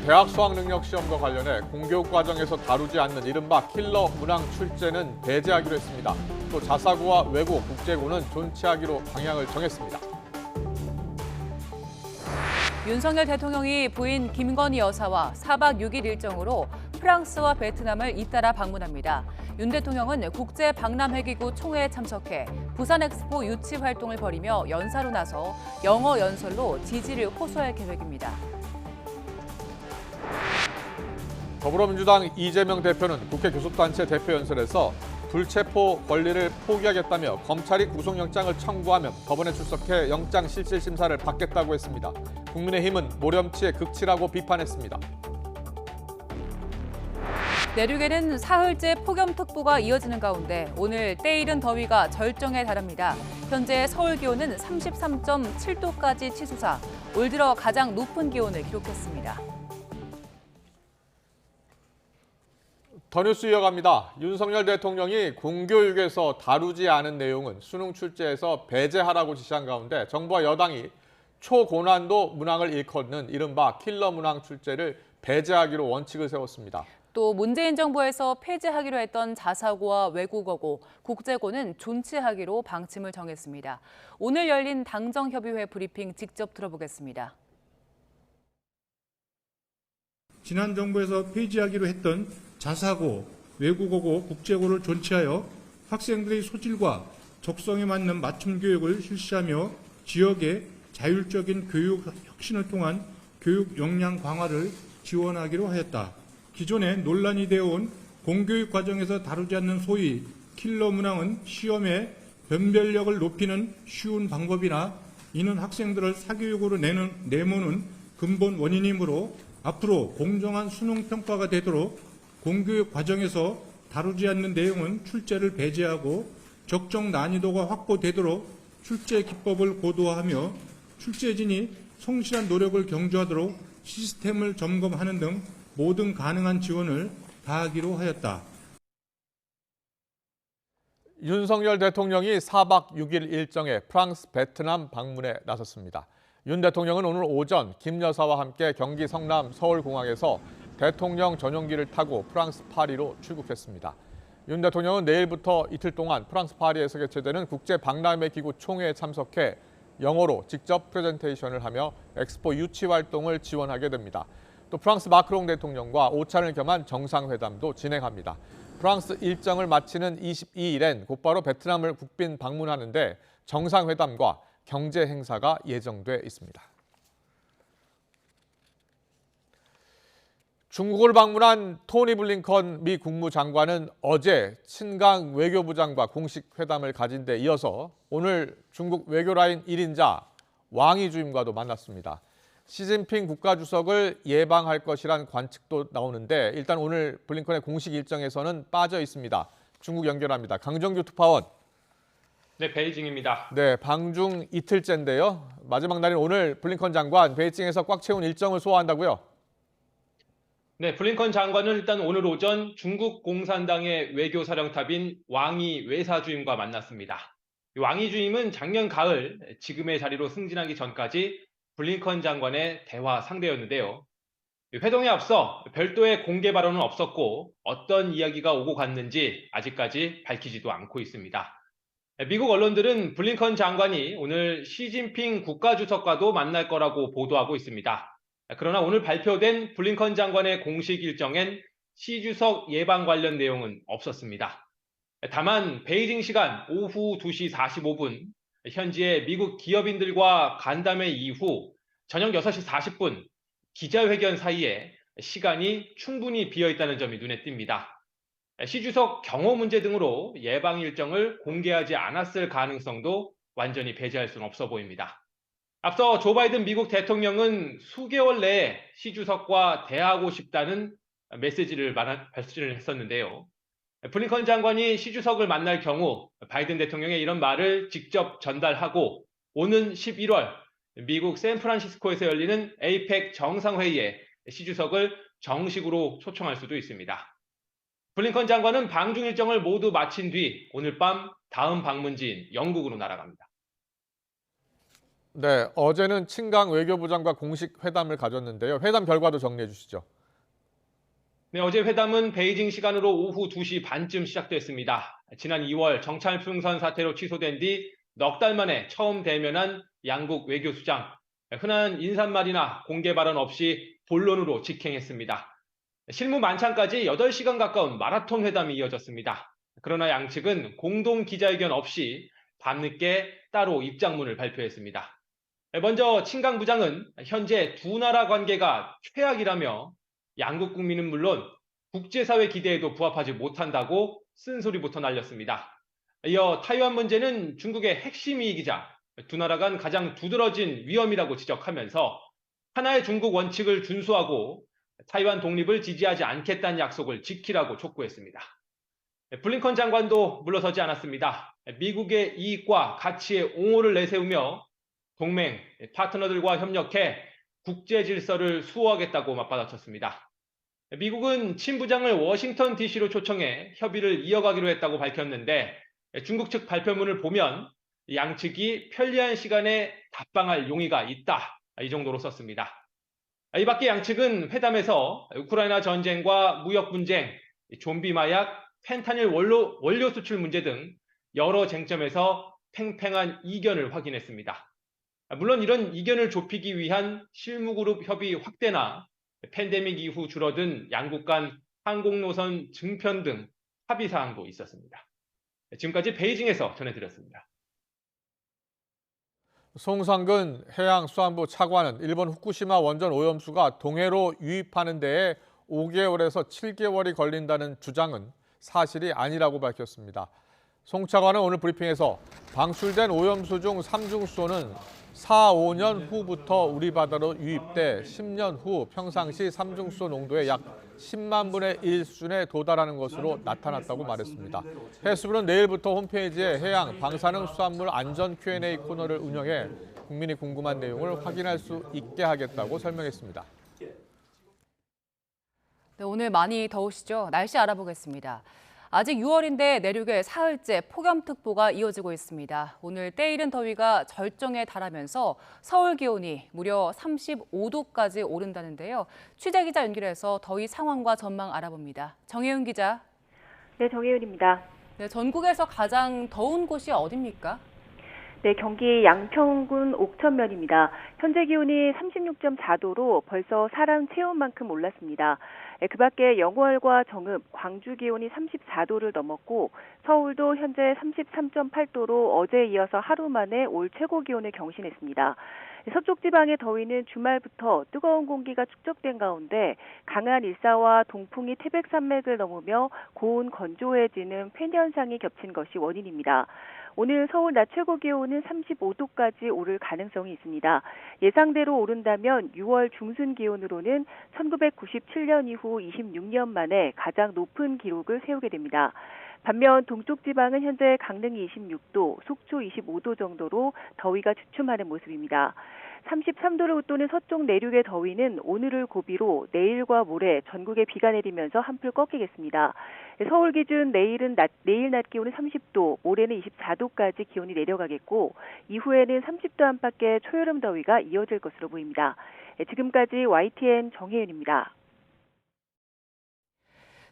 대학 수학능력 시험과 관련해 공교육 과정에서 다루지 않는 이른바 킬러 문항 출제는 배제하기로 했습니다. 또 자사고와 외고, 국제고는 존치하기로 방향을 정했습니다. 윤석열 대통령이 부인 김건희 여사와 4박 6일 일정으로 프랑스와 베트남을 잇따라 방문합니다. 윤 대통령은 국제박람회기구 총회에 참석해 부산엑스포 유치 활동을 벌이며 연사로 나서 영어 연설로 지지를 호소할 계획입니다. 더불어민주당 이재명 대표는 국회 교섭단체 대표 연설에서 불체포 권리를 포기하겠다며 검찰이 구속영장을 청구하면 법원에 출석해 영장 실질 심사를 받겠다고 했습니다. 국민의힘은 모렴치의 극치라고 비판했습니다. 내륙에는 사흘째 폭염특보가 이어지는 가운데 오늘 때이른 더위가 절정에 달합니다. 현재 서울 기온은 33.7도까지 치솟아 올 들어 가장 높은 기온을 기록했습니다. 더 뉴스 이어갑니다. 윤석열 대통령이 공교육에서 다루지 않은 내용은 수능 출제에서 배제하라고 지시한 가운데 정부와 여당이 초고난도 문항을 일컫는 이른바 킬러 문항 출제를 배제하기로 원칙을 세웠습니다. 또 문재인 정부에서 폐지하기로 했던 자사고와 외국어고, 국제고는 존치하기로 방침을 정했습니다. 오늘 열린 당정협의회 브리핑 직접 들어보겠습니다. 지난 정부에서 폐지하기로 했던 자사고, 외국어고, 국제고를 존치하여 학생들의 소질과 적성에 맞는 맞춤 교육을 실시하며 지역의 자율적인 교육 혁신을 통한 교육 역량 강화를 지원하기로 하였다. 기존에 논란이 되어온 공교육 과정에서 다루지 않는 소위 킬러 문항은 시험의 변별력을 높이는 쉬운 방법이나 이는 학생들을 사교육으로 내모는 근본 원인이므로 앞으로 공정한 수능 평가가 되도록 공교육 과정에서 다루지 않는 내용은 출제를 배제하고 적정 난이도가 확보되도록 출제 기법을 고도화하며 출제진이 성실한 노력을 경주하도록 시스템을 점검하는 등 모든 가능한 지원을 다하기로 하였다. 윤석열 대통령이 4박 6일 일정에 프랑스, 베트남 방문에 나섰습니다. 윤 대통령은 오늘 오전 김 여사와 함께 경기 성남 서울공항에서 대통령 전용기를 타고 프랑스 파리로 출국했습니다. 윤 대통령은 내일부터 이틀 동안 프랑스 파리에서 개최되는 국제박람회 기구 총회에 참석해 영어로 직접 프레젠테이션을 하며 엑스포 유치 활동을 지원하게 됩니다. 또 프랑스 마크롱 대통령과 오찬을 겸한 정상회담도 진행합니다. 프랑스 일정을 마치는 22일엔 곧바로 베트남을 국빈 방문하는데 정상회담과 경제 행사가 예정돼 있습니다. 중국을 방문한 토니 블링컨 미 국무장관은 어제 친강 외교부 장과 공식 회담을 가진 데 이어서 오늘 중국 외교라인 1인자 왕이 주임과도 만났습니다. 시진핑 국가주석을 예방할 것이란 관측도 나오는데 일단 오늘 블링컨의 공식 일정에서는 빠져 있습니다. 중국 연결합니다. 강정규 특파원. 네, 베이징입니다. 네, 방중 이틀째인데요. 마지막 날인 오늘 블링컨 장관 베이징에서 꽉 채운 일정을 소화한다고요? 네, 블링컨 장관은 일단 오늘 오전 중국 공산당의 외교사령탑인 왕이 외사주임과 만났습니다. 왕이 주임은 작년 가을 지금의 자리로 승진하기 전까지 블링컨 장관의 대화 상대였는데요. 회동에 앞서 별도의 공개 발언은 없었고 어떤 이야기가 오고 갔는지 아직까지 밝히지도 않고 있습니다. 미국 언론들은 블링컨 장관이 오늘 시진핑 국가주석과도 만날 거라고 보도하고 있습니다. 그러나 오늘 발표된 블링컨 장관의 공식 일정엔 시 주석 예방 관련 내용은 없었습니다. 다만 베이징 시간 오후 2시 45분 현지의 미국 기업인들과 간담회 이후 저녁 6시 40분 기자회견 사이에 시간이 충분히 비어있다는 점이 눈에 띕니다. 시 주석 경호 문제 등으로 예방 일정을 공개하지 않았을 가능성도 완전히 배제할 수는 없어 보입니다. 앞서 조 바이든 미국 대통령은 수개월 내에 시 주석과 대화하고 싶다는 메시지를 발신을 했었는데요. 블링컨 장관이 시 주석을 만날 경우 바이든 대통령의 이런 말을 직접 전달하고 오는 11월 미국 샌프란시스코에서 열리는 에이펙 정상회의에 시 주석을 정식으로 초청할 수도 있습니다. 블링컨 장관은 방중 일정을 모두 마친 뒤 오늘 밤 다음 방문지인 영국으로 날아갑니다. 네, 어제는 친강 외교부장과 공식 회담을 가졌는데요. 회담 결과도 정리해 주시죠. 네, 어제 회담은 베이징 시간으로 오후 2시 반쯤 시작됐습니다. 지난 2월 정찰 풍선 사태로 취소된 뒤 넉 달 만에 처음 대면한 양국 외교수장. 흔한 인사말이나 공개 발언 없이 본론으로 직행했습니다. 실무 만찬까지 8시간 가까운 마라톤 회담이 이어졌습니다. 그러나 양측은 공동 기자회견 없이 밤늦게 따로 입장문을 발표했습니다. 먼저 친강 부장은 현재 두 나라 관계가 최악이라며 양국 국민은 물론 국제사회 기대에도 부합하지 못한다고 쓴소리부터 날렸습니다. 이어 타이완 문제는 중국의 핵심 이익이자 두 나라 간 가장 두드러진 위험이라고 지적하면서 하나의 중국 원칙을 준수하고 타이완 독립을 지지하지 않겠다는 약속을 지키라고 촉구했습니다. 블링컨 장관도 물러서지 않았습니다. 미국의 이익과 가치에 옹호를 내세우며 동맹, 파트너들과 협력해 국제 질서를 수호하겠다고 맞받아쳤습니다. 미국은 친 부장을 워싱턴 DC로 초청해 협의를 이어가기로 했다고 밝혔는데 중국 측 발표문을 보면 양측이 편리한 시간에 답방할 용의가 있다. 이 정도로 썼습니다. 이 밖에 양측은 회담에서 우크라이나 전쟁과 무역 분쟁, 좀비 마약, 펜타닐 원료 수출 문제 등 여러 쟁점에서 팽팽한 이견을 확인했습니다. 물론 이런 이견을 좁히기 위한 실무그룹 협의 확대나 팬데믹 이후 줄어든 양국 간 항공노선 증편 등 합의 사항도 있었습니다. 지금까지 베이징에서 전해드렸습니다. 송상근 해양수산부 차관은 일본 후쿠시마 원전 오염수가 동해로 유입하는 데에 5개월에서 7개월이 걸린다는 주장은 사실이 아니라고 밝혔습니다. 송 차관은 오늘 브리핑에서 방출된 오염수 중 삼중수소는 4, 5년 후부터 우리 바다로 유입돼 10년 후 평상시 삼중수소 농도의 약 10만 분의 1 수준에 도달하는 것으로 나타났다고 말했습니다. 해수부는 내일부터 홈페이지에 해양 방사능 수산물 안전 Q&A 코너를 운영해 국민이 궁금한 내용을 확인할 수 있게 하겠다고 설명했습니다. 네, 오늘 많이 더우시죠? 날씨 알아보겠습니다. 아직 6월인데 내륙에 사흘째 폭염특보가 이어지고 있습니다. 오늘 때이른 더위가 절정에 달하면서 서울 기온이 무려 35도까지 오른다는데요. 취재 기자 연결해서 더위 상황과 전망 알아봅니다. 정혜윤 기자. 네, 정혜윤입니다. 네, 전국에서 가장 더운 곳이 어디입니까? 네, 경기 양평군 옥천면입니다. 현재 기온이 36.4도로 벌써 사람 체온만큼 올랐습니다. 그 밖에 영월과 정읍, 광주 기온이 34도를 넘었고 서울도 현재 33.8도로 어제에 이어서 하루 만에 올 최고 기온을 경신했습니다. 서쪽 지방의 더위는 주말부터 뜨거운 공기가 축적된 가운데 강한 일사와 동풍이 태백산맥을 넘으며 고온 건조해지는 팬 현상이 겹친 것이 원인입니다. 오늘 서울 낮 최고 기온은 35도까지 오를 가능성이 있습니다. 예상대로 오른다면 6월 중순 기온으로는 1997년 이후 26년 만에 가장 높은 기록을 세우게 됩니다. 반면 동쪽 지방은 현재 강릉이 26도, 속초 25도 정도로 더위가 주춤하는 모습입니다. 33도를 웃도는 서쪽 내륙의 더위는 오늘을 고비로 내일과 모레 전국에 비가 내리면서 한풀 꺾이겠습니다. 서울 기준 내일 낮 기온은 30도, 모레는 24도까지 기온이 내려가겠고 이후에는 30도 안팎의 초여름 더위가 이어질 것으로 보입니다. 지금까지 YTN 정혜윤입니다.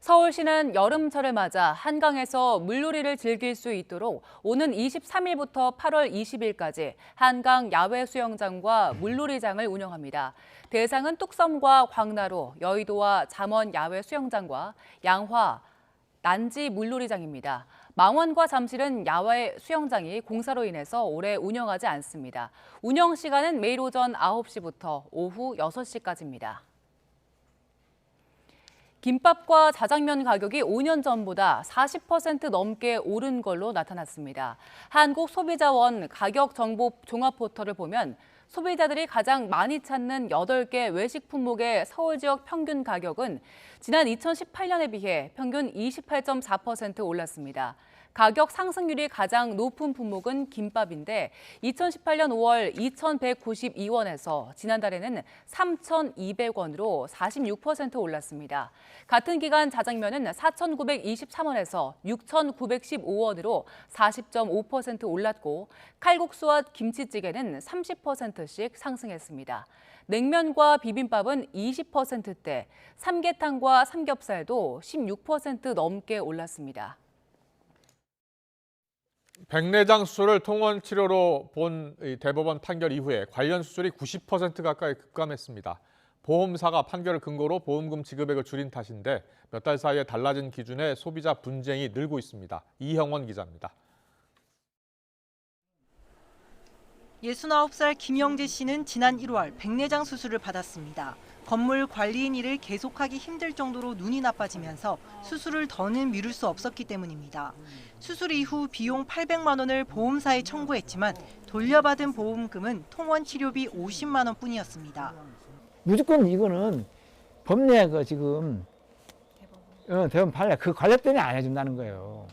서울시는 여름철을 맞아 한강에서 물놀이를 즐길 수 있도록 오는 23일부터 8월 20일까지 한강 야외 수영장과 물놀이장을 운영합니다. 대상은 뚝섬과 광나루, 여의도와 잠원 야외 수영장과 양화, 난지 물놀이장입니다. 망원과 잠실은 야외 수영장이 공사로 인해서 올해 운영하지 않습니다. 운영 시간은 매일 오전 9시부터 오후 6시까지입니다. 김밥과 자장면 가격이 5년 전보다 40% 넘게 오른 걸로 나타났습니다. 한국소비자원 가격정보 종합포털을 보면 소비자들이 가장 많이 찾는 8개 외식 품목의 서울 지역 평균 가격은 지난 2018년에 비해 평균 28.4% 올랐습니다. 가격 상승률이 가장 높은 품목은 김밥인데 2018년 5월 2,192원에서 지난달에는 3,200원으로 46% 올랐습니다. 같은 기간 자장면은 4,923원에서 6,915원으로 40.5% 올랐고 칼국수와 김치찌개는 30%씩 상승했습니다. 냉면과 비빔밥은 20%대, 삼계탕과 삼겹살도 16% 넘게 올랐습니다. 백내장 수술을 통원 치료로 본 대법원 판결 이후에 관련 수술이 90% 가까이 급감했습니다. 보험사가 판결을 근거로 보험금 지급액을 줄인 탓인데 몇 달 사이에 달라진 기준에 소비자 분쟁이 늘고 있습니다. 이형원 기자입니다. 69살 김영재 씨는 지난 1월 백내장 수술을 받았습니다. 건물 관리인 일을 계속하기 힘들 정도로 눈이 나빠지면서 수술을 더는 미룰 수 없었기 때문입니다. 수술 이후 비용 800만 원을 보험사에 청구했지만 돌려받은 보험금은 통원 치료비 50만 원뿐이었습니다. 무조건 이거는 법내 지금 대법원 판례 그 관련 때문에 안 해준다는 거예요.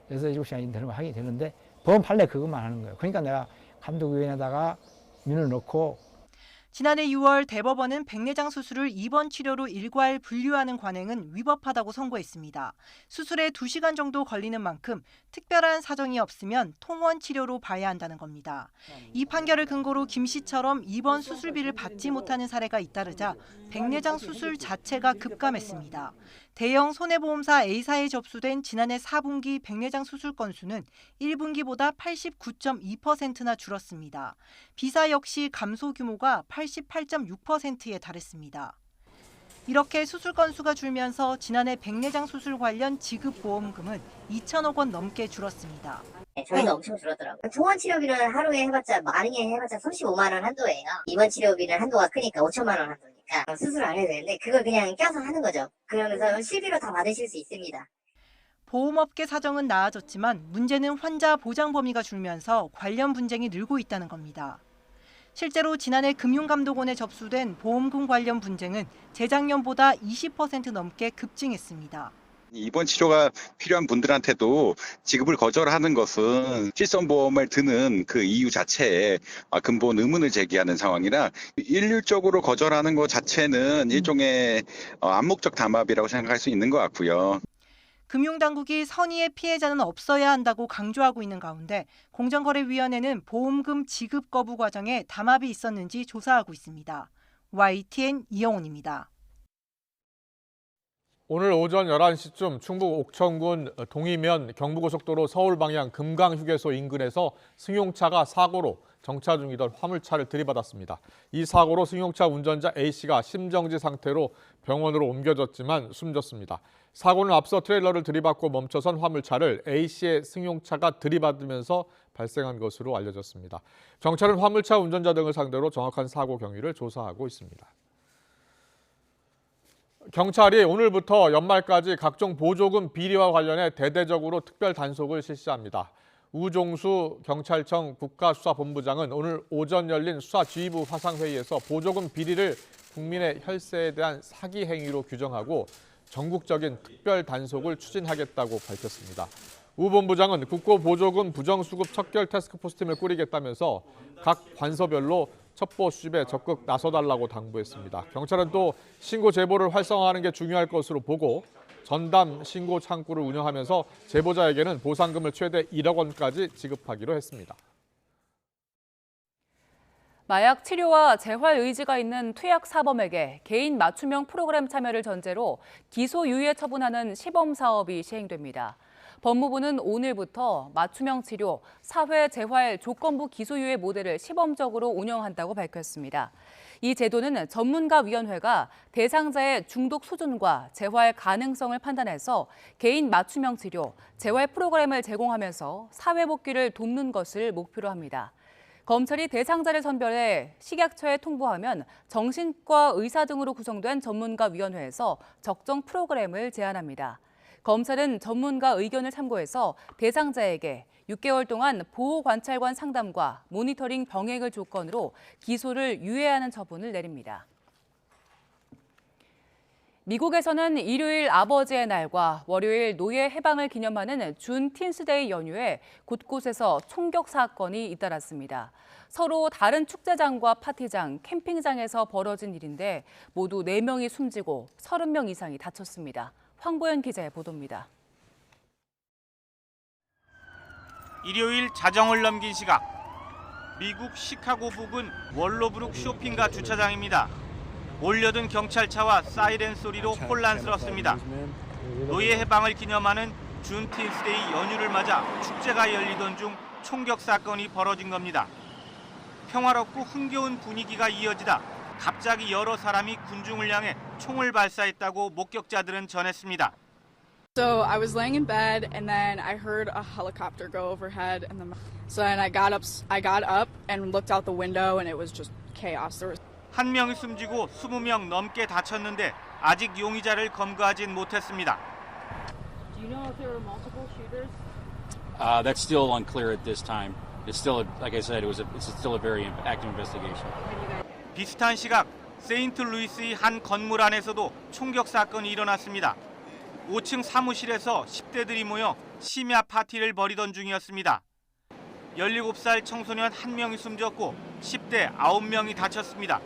그래서 7시간 인터넷 하게 되는데 법원 판례 그것만 하는 거예요. 그러니까 내가 감독위원회에다가 민을 넣고. 지난해 6월 대법원은 백내장 수술을 입원 치료로 일괄 분류하는 관행은 위법하다고 선고했습니다. 수술에 2시간 정도 걸리는 만큼 특별한 사정이 없으면 통원 치료로 봐야 한다는 겁니다. 이 판결을 근거로 김 씨처럼 입원 수술비를 받지 못하는 사례가 잇따르자 백내장 수술 자체가 급감했습니다. 대형 손해보험사 A사에 접수된 지난해 4분기 백내장 수술 건수는 1분기보다 89.2%나 줄었습니다. B사 역시 감소 규모가 88.6%에 달했습니다. 이렇게 수술 건수가 줄면서 지난해 백내장 수술 관련 지급 보험금은 2천억 원 넘게 줄었습니다. 저희는 엄청 줄었더라고요. 통원 치료비는 하루에 해봤자 많이 해봤자 35만 원 한도예요. 입원 치료비는 한도가 크니까 5천만 원 한도니까 수술 안 해도 되는데 그걸 그냥 껴서 하는 거죠. 그러면서 실비로 다 받으실 수 있습니다. 보험업계 사정은 나아졌지만 문제는 환자 보장 범위가 줄면서 관련 분쟁이 늘고 있다는 겁니다. 실제로 지난해 금융감독원에 접수된 보험금 관련 분쟁은 재작년보다 20% 넘게 급증했습니다. 입원 치료가 필요한 분들한테도 지급을 거절하는 것은 실손보험을 드는 그 이유 자체에 근본 의문을 제기하는 상황이라 일률적으로 거절하는 것 자체는 일종의 암묵적 담합이라고 생각할 수 있는 것 같고요. 금융당국이 선의의 피해자는 없어야 한다고 강조하고 있는 가운데 공정거래위원회는 보험금 지급 거부 과정에 담합이 있었는지 조사하고 있습니다. YTN 이영훈입니다. 오늘 오전 11시쯤 충북 옥천군 동이면 경부고속도로 서울 방향 금강휴게소 인근에서 승용차가 사고로 정차 중이던 화물차를 들이받았습니다. 이 사고로 승용차 운전자 A씨가 심정지 상태로 병원으로 옮겨졌지만 숨졌습니다. 사고는 앞서 트레일러를 들이받고 멈춰선 화물차를 A씨의 승용차가 들이받으면서 발생한 것으로 알려졌습니다. 경찰은 화물차 운전자 등을 상대로 정확한 사고 경위를 조사하고 있습니다. 경찰이 오늘부터 연말까지 각종 보조금 비리와 관련해 대대적으로 특별 단속을 실시합니다. 우종수 경찰청 국가수사본부장은 오늘 오전 열린 수사지휘부 화상회의에서 보조금 비리를 국민의 혈세에 대한 사기 행위로 규정하고 전국적인 특별 단속을 추진하겠다고 밝혔습니다. 우 본부장은 국고보조금 부정수급 척결 태스크포스팀을 꾸리겠다면서 각 관서별로 첩보 수집에 적극 나서달라고 당부했습니다. 경찰은 또 신고 제보를 활성화하는 게 중요할 것으로 보고 전담 신고 창구를 운영하면서 제보자에게는 보상금을 최대 1억 원까지 지급하기로 했습니다. 마약 치료와 재활 의지가 있는 투약 사범에게 개인 맞춤형 프로그램 참여를 전제로 기소유예 처분하는 시범 사업이 시행됩니다. 법무부는 오늘부터 맞춤형 치료, 사회 재활 조건부 기소유예 모델을 시범적으로 운영한다고 밝혔습니다. 이 제도는 전문가위원회가 대상자의 중독 수준과 재활 가능성을 판단해서 개인 맞춤형 치료, 재활 프로그램을 제공하면서 사회 복귀를 돕는 것을 목표로 합니다. 검찰이 대상자를 선별해 식약처에 통보하면 정신과 의사 등으로 구성된 전문가위원회에서 적정 프로그램을 제안합니다. 검찰은 전문가 의견을 참고해서 대상자에게 6개월 동안 보호관찰관 상담과 모니터링 병행을 조건으로 기소를 유예하는 처분을 내립니다. 미국에서는 일요일 아버지의 날과 월요일 노예 해방을 기념하는 준 틴스데이 연휴에 곳곳에서 총격 사건이 잇따랐습니다. 서로 다른 축제장과 파티장, 캠핑장에서 벌어진 일인데 모두 4명이 숨지고 30명 이상이 다쳤습니다. 황보연 기자의 보도입니다. 일요일 자정을 넘긴 시각, 미국 시카고 부근 월로브룩 쇼핑가 주차장입니다. 몰려든 경찰차와 사이렌 소리로 혼란스럽습니다. 노예 해방을 기념하는 준 틴스데이 연휴를 맞아 축제가 열리던 중 총격 사건이 벌어진 겁니다. 평화롭고 흥겨운 분위기가 이어지다 갑자기 여러 사람이 군중을 향해 총을 발사했다고 목격자들은 전했습니다. So I was laying in bed and then I heard a helicopter go overhead so then I got up and looked out the window and it was just chaos. 한 명이 숨지고 20명 넘게 다쳤는데 아직 용의자를 검거하진 못했습니다. Do you know if there were multiple shooters? That's still unclear at this time. It's still, like I said, it's still a very active investigation. 비슷한 시각 세인트루이스의 한 건물 안에서도 총격 사건이 일어났습니다. 5층 사무실에서 10대들이 모여 심야 파티를 벌이던 중이었습니다. 17살 청소년 1명이 숨졌고 10대 9명이 다쳤습니다.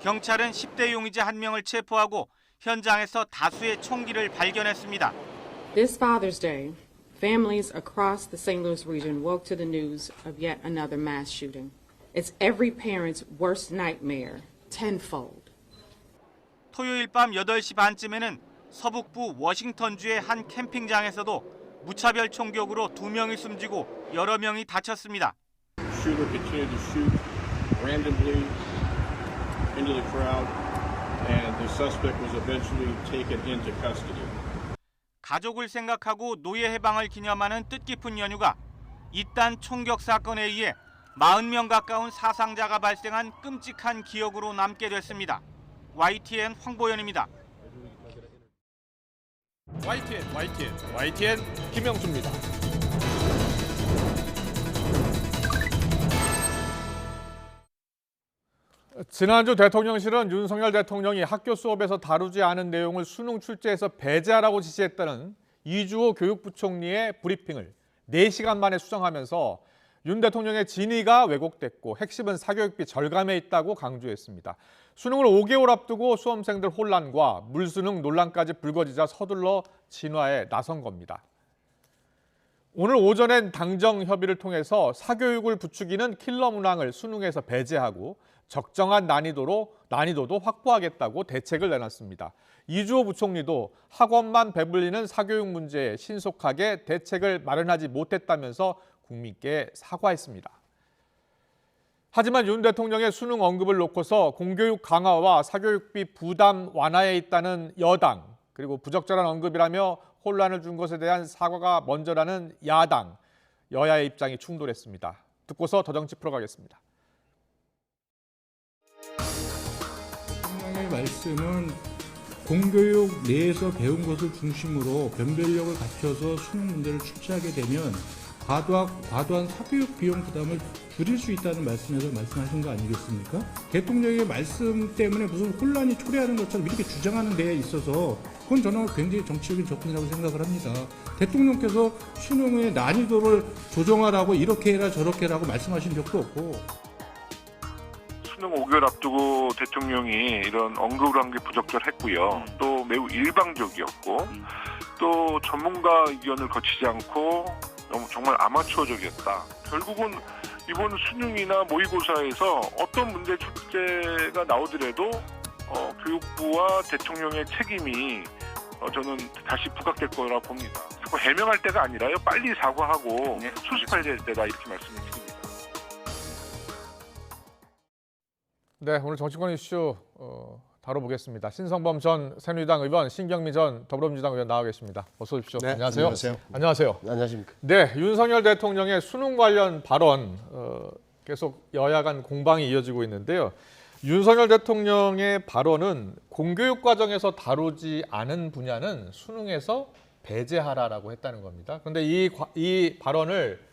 경찰은 10대 용의자 1명을 체포하고 현장에서 다수의 총기를 발견했습니다. This Father's Day, families across the St. Louis region woke to the news of yet another mass shooting. It's every parent's worst nightmare, tenfold. 토요일 밤 8시 반쯤에는 서북부 워싱턴주의 한 캠핑장에서도 무차별 총격으로 2명이 숨지고 여러 명이 다쳤습니다. Shooter continued to shoot randomly into the crowd, and the suspect was eventually taken into custody. 가족을 생각하고 노예 해방을 기념하는 뜻깊은 연휴가 이딴 총격 사건에 의해 40명 가까운 사상자가 발생한 끔찍한 기억으로 남게 됐습니다. YTN 황보연입니다. YTN 김영수입니다. 지난주 대통령실은 윤석열 대통령이 학교 수업에서 다루지 않은 내용을 수능 출제에서 배제하라고 지시했다는 이주호 교육부총리의 브리핑을 4시간 만에 수정하면서 윤 대통령의 진위가 왜곡됐고 핵심은 사교육비 절감에 있다고 강조했습니다. 수능을 5개월 앞두고 수험생들 혼란과 물수능 논란까지 불거지자 서둘러 진화에 나선 겁니다. 오늘 오전엔 당정 협의를 통해서 사교육을 부추기는 킬러 문항을 수능에서 배제하고 적정한 난이도도 확보하겠다고 대책을 내놨습니다. 이주호 부총리도 학원만 배불리는 사교육 문제에 신속하게 대책을 마련하지 못했다면서 국민께 사과했습니다. 하지만 윤 대통령의 수능 언급을 놓고서 공교육 강화와 사교육비 부담 완화에 있다는 여당, 그리고 부적절한 언급이라며 혼란을 준 것에 대한 사과가 먼저라는 야당, 여야의 입장이 충돌했습니다. 듣고서 더 정치 풀어가겠습니다. 대통령의 말씀은 공교육 내에서 배운 것을 중심으로 변별력을 갖춰서 수능 문제를 출제하게 되면 과도한 사교육 비용 부담을 줄일 수 있다는 말씀에서 말씀하신 거 아니겠습니까? 대통령의 말씀 때문에 무슨 혼란이 초래하는 것처럼 이렇게 주장하는 데에 있어서 그건 저는 굉장히 정치적인 접근이라고 생각을 합니다. 대통령께서 수능의 난이도를 조정하라고 이렇게 해라 저렇게 해라고 말씀하신 적도 없고. 수능 5개월 앞두고 대통령이 이런 언급을 한 게 부적절했고요. 또 매우 일방적이었고 또 전문가 의견을 거치지 않고 정말 아마추어적이었다. 결국은 이번 수능이나 모의고사에서 어떤 문제 출제가 나오더라도 교육부와 대통령의 책임이 저는 다시 부각될 거라고 봅니다. 자꾸 해명할 때가 아니라요. 빨리 사과하고 수습할 때다 이렇게 말씀드립니다. 네, 오늘 정치권 이슈 다뤄보겠습니다. 신성범 전 새누리당 의원, 신경미 전 더불어민주당 의원 나와 계십니다. 어서 오십시오. 네, 안녕하세요. 안녕하세요. 안녕하십니까. 네, 윤석열 대통령의 수능 관련 발언 계속 여야 간 공방이 이어지고 있는데요. 윤석열 대통령의 발언은 공교육 과정에서 다루지 않은 분야는 수능에서 배제하라라고 했다는 겁니다. 그런데 이 발언을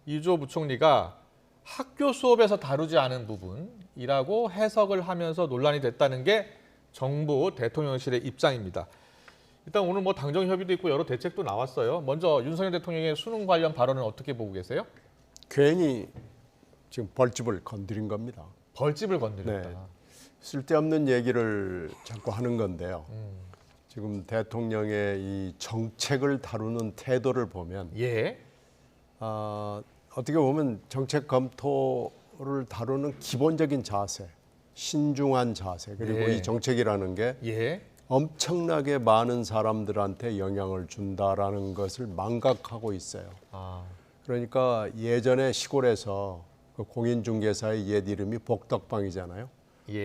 이주호 부총리가 학교 수업에서 다루지 않은 부분이라고 해석을 하면서 논란이 됐다는 게 정부 대통령실의 입장입니다. 일단 오늘 뭐 당정 협의도 있고 여러 대책도 나왔어요. 먼저 윤석열 대통령의 수능 관련 발언은 어떻게 보고 계세요? 괜히 지금 벌집을 건드린 겁니다. 벌집을 건드렸다. 네. 쓸데없는 얘기를 자꾸 하는 건데요. 지금 대통령의 이 정책을 다루는 태도를 보면 어떻게 보면 정책 검토를 다루는 기본적인 자세, 신중한 자세, 그리고 이 정책이라는 게 엄청나게 많은 사람들한테 영향을 준다라는 것을 망각하고 있어요. 그러니까 예전에 시골에서 그 공인중개사의 옛 이름이 복덕방이잖아요.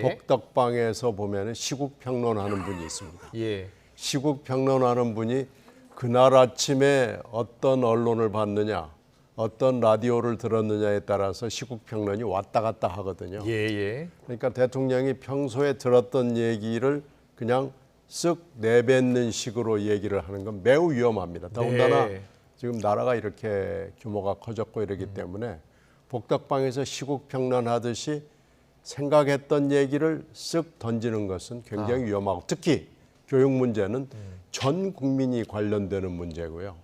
복덕방에서 보면 시국평론하는 분이 있습니다. 시국평론하는 분이 그날 아침에 어떤 언론을 봤느냐, 어떤 라디오를 들었느냐에 따라서 시국평론이 왔다 갔다 하거든요. 그러니까 대통령이 평소에 들었던 얘기를 그냥 쓱 내뱉는 식으로 얘기를 하는 건 매우 위험합니다. 더군다나 지금 나라가 이렇게 규모가 커졌고 이러기 때문에 복덕방에서 시국평론하듯이 생각했던 얘기를 쓱 던지는 것은 굉장히 위험하고 특히 교육 문제는 전 국민이 관련되는 문제고요.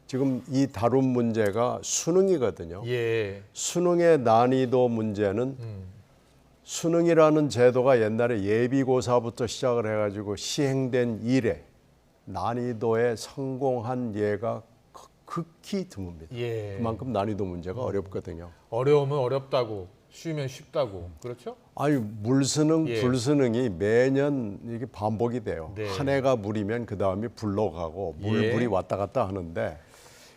지금 이 다룬 문제가 수능이거든요. 수능의 난이도 문제는 수능이라는 제도가 옛날에 예비고사부터 시작을 해가지고 시행된 이래 난이도에 성공한 예가 극히 드뭅니다. 그만큼 난이도 문제가 어렵거든요. 어려우면 어렵다고, 쉬우면 쉽다고, 그렇죠? 아니 물수능, 불수능이 매년 이게 반복이 돼요. 한 해가 물이면 그 다음이 불로 가고 물이 왔다 갔다 하는데.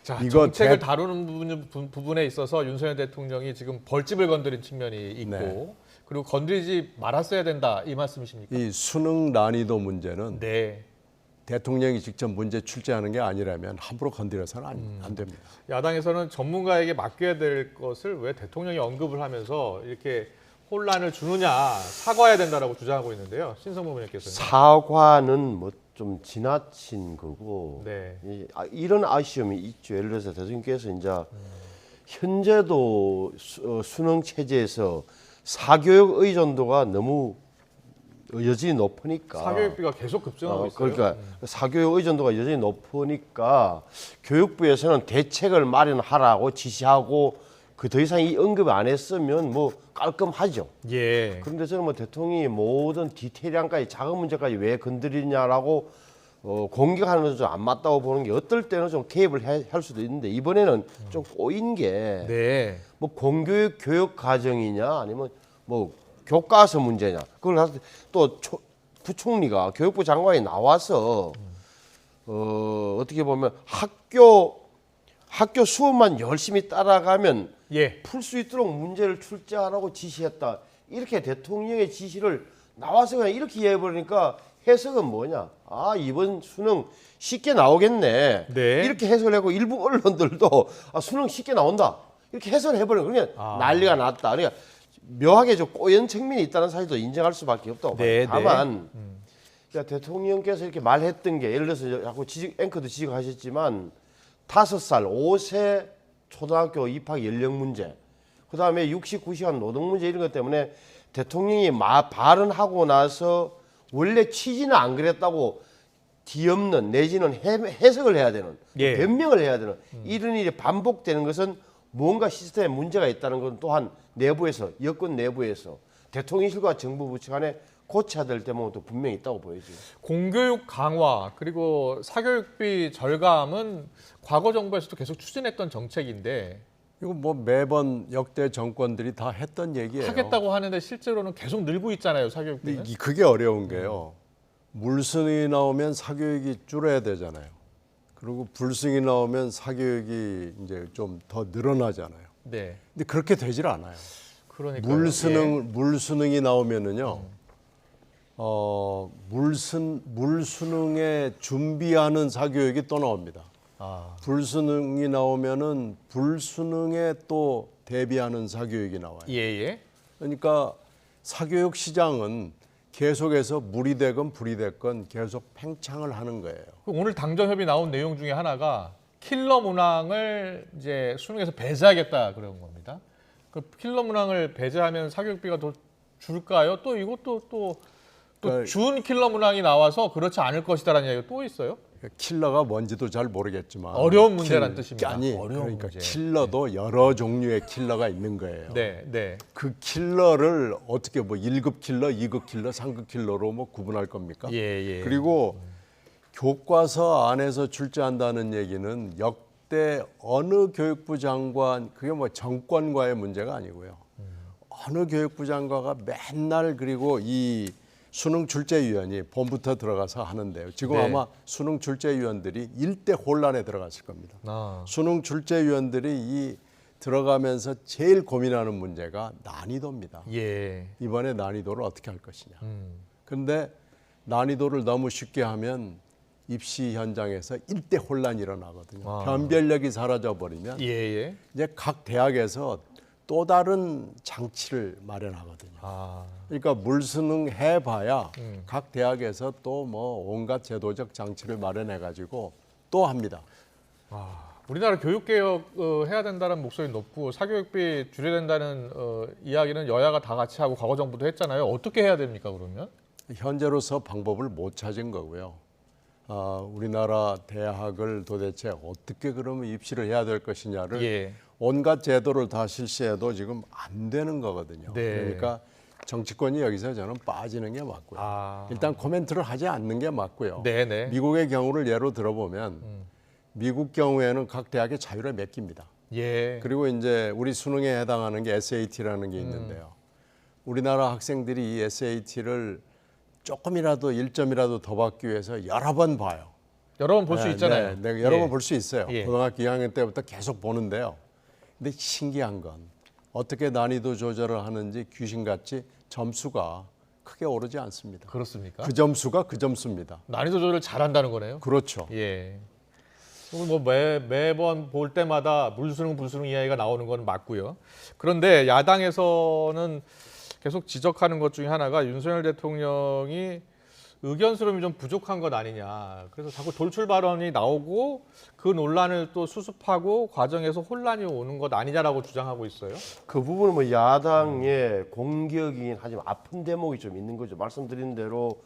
자, 이거 정책을 다루는 부분에 있어서 윤석열 대통령이 지금 벌집을 건드린 측면이 있고 그리고 건드리지 말았어야 된다 이 말씀이십니까? 이 수능 난이도 문제는 대통령이 직접 문제 출제하는 게 아니라면 함부로 건드려서는 안 됩니다. 야당에서는 전문가에게 맡겨야 될 것을 왜 대통령이 언급을 하면서 이렇게 혼란을 주느냐, 사과해야 된다라고 주장하고 있는데요. 신성무 의원께서는. 사과는 뭐 좀 지나친 거고 이런 아쉬움이 있죠. 예를 들어서 대통령께서 이제 현재도 수능 체제에서 사교육 의존도가 너무 여전히 높으니까 사교육비가 계속 급증하고 있어요. 그러니까 사교육 의존도가 여전히 높으니까 교육부에서는 대책을 마련하라고 지시하고 그 더 이상 이 언급 안 했으면 뭐 깔끔하죠. 그런데 저는 뭐 대통령이 모든 디테일한까지 작은 문제까지 왜 건드리냐라고 공격하는 것은 좀 안 맞다고 보는 게 어떨 때는 좀 개입을 할 수도 있는데 이번에는 좀 꼬인 게 뭐 공교육 교육 과정이냐 아니면 뭐 교과서 문제냐 그걸 또 부총리가 교육부 장관이 나와서 어떻게 보면 학교 수업만 열심히 따라가면 풀 수 있도록 문제를 출제하라고 지시했다. 이렇게 대통령의 지시를 나와서 그냥 이렇게 이해해버리니까 해석은 뭐냐? 아 이번 수능 쉽게 나오겠네. 이렇게 해석을 하고 일부 언론들도 수능 쉽게 나온다. 이렇게 해석을 해버리는 그냥 난리가 났다. 그러니까 묘하게 좀 꼬연 측면이 있다는 사실도 인정할 수밖에 없다고 봐요. 다만 대통령께서 이렇게 말했던 게 예를 들어서 자꾸 앵커도 지적하셨지만 5살 5세 초등학교 입학 연령 문제 그다음에 69시간 노동 문제 이런 것 때문에 대통령이 발언하고 나서 원래 취지는 안 그랬다고 뒤엎는 내지는 해석을 해야 되는 변명을 해야 되는 이런 일이 반복되는 것은 뭔가 시스템에 문제가 있다는 건 또한 내부에서 여권 내부에서 대통령실과 정부 부처 간에 고쳐야 될 대목도 분명히 있다고 보여져요. 공교육 강화 그리고 사교육비 절감은 과거 정부에서도 계속 추진했던 정책인데 이거 뭐 매번 역대 정권들이 다 했던 얘기예요. 하겠다고 하는데 실제로는 계속 늘고 있잖아요, 사교육비는. 그게 어려운 게요. 물수능이 나오면 사교육이 줄어야 되잖아요. 그리고 불수능이 나오면 사교육이 이제 좀 더 늘어나잖아요. 근데 그렇게 되질 않아요. 그러니까 물수능이 나오면은요. 물수능에 준비하는 사교육이 또 나옵니다. 불수능이 나오면은 불수능에 또 대비하는 사교육이 나와요. 그러니까 사교육 시장은 계속해서 물이 되건 불이 됐건 계속 팽창을 하는 거예요. 오늘 당정협의 나온 내용 중에 하나가 킬러 문항을 이제 수능에서 배제하겠다 그런 겁니다. 그 킬러 문항을 배제하면 사교육비가 더 줄까요? 또 이것도 또 또 준 킬러 문항이 나와서 그렇지 않을 것이다라는 이야기가 또 있어요? 킬러가 뭔지도 잘 모르겠지만 어려운 문제란 뜻입니다. 아니, 어려운 그러니까 문제. 킬러도 여러 종류의 킬러가 있는 거예요. 네, 네. 그 킬러를 어떻게 뭐 1급 킬러, 2급 킬러, 3급 킬러로 뭐 구분할 겁니까? 예. 그리고 교과서 안에서 출제한다는 얘기는 역대 어느 교육부 장관, 그게 뭐 정권과의 문제가 아니고요. 어느 교육부 장관가 맨날 그리고 이 수능 출제위원이 봄부터 들어가서 하는데요. 지금 네. 아마 수능 출제위원들이 일대 혼란에 들어갔을 겁니다. 수능 출제위원들이 이 들어가면서 제일 고민하는 문제가 난이도입니다. 예. 이번에 난이도를 어떻게 할 것이냐. 그런데 난이도를 너무 쉽게 하면 입시 현장에서 일대 혼란이 일어나거든요. 변별력이 사라져 버리면 예. 이제 각 대학에서 또 다른 장치를 마련하거든요. 그러니까 물수능 해봐야 각 대학에서 또 뭐 온갖 제도적 장치를 마련해가지고 또 합니다. 우리나라 교육개혁 해야 된다는 목소리 높고 사교육비 줄여야 된다는 이야기는 여야가 다 같이 하고 과거 정부도 했잖아요. 어떻게 해야 됩니까 그러면? 현재로서 방법을 못 찾은 거고요. 우리나라 대학을 도대체 어떻게 그러면 입시를 해야 될 것이냐를 온갖 제도를 다 실시해도 지금 안 되는 거거든요. 네. 그러니까 정치권이 여기서 저는 빠지는 게 맞고요. 일단 코멘트를 하지 않는 게 맞고요. 네네. 미국의 경우를 예로 들어보면 미국 경우에는 각 대학의 자유를 맡깁니다. 예. 그리고 이제 우리 수능에 해당하는 게 SAT라는 게 있는데요. 우리나라 학생들이 이 SAT를 조금이라도 1점이라도 더 받기 위해서 여러 번 봐요. 여러 번 볼 수 있잖아요. 네, 여러 번 볼 수 있어요. 예. 고등학교 2학년 때부터 계속 보는데요. 근데 신기한 건 어떻게 난이도 조절을 하는지 귀신같이 점수가 크게 오르지 않습니다. 그렇습니까? 그 점수가 그 점수입니다. 난이도 조절을 잘한다는 거네요. 그렇죠. 예. 뭐 매번 볼 때마다 물수능 불수능 이야기가 나오는 건 맞고요. 그런데 야당에서는 계속 지적하는 것 중에 하나가 윤석열 대통령이 의견 수렴이 좀 부족한 것 아니냐. 그래서 자꾸 돌출 발언이 나오고 그 논란을 또 수습하고 과정에서 혼란이 오는 것 아니냐라고 주장하고 있어요. 그 부분은 뭐 야당의 공격이긴 하지만 아픈 대목이 좀 있는 거죠. 말씀드린 대로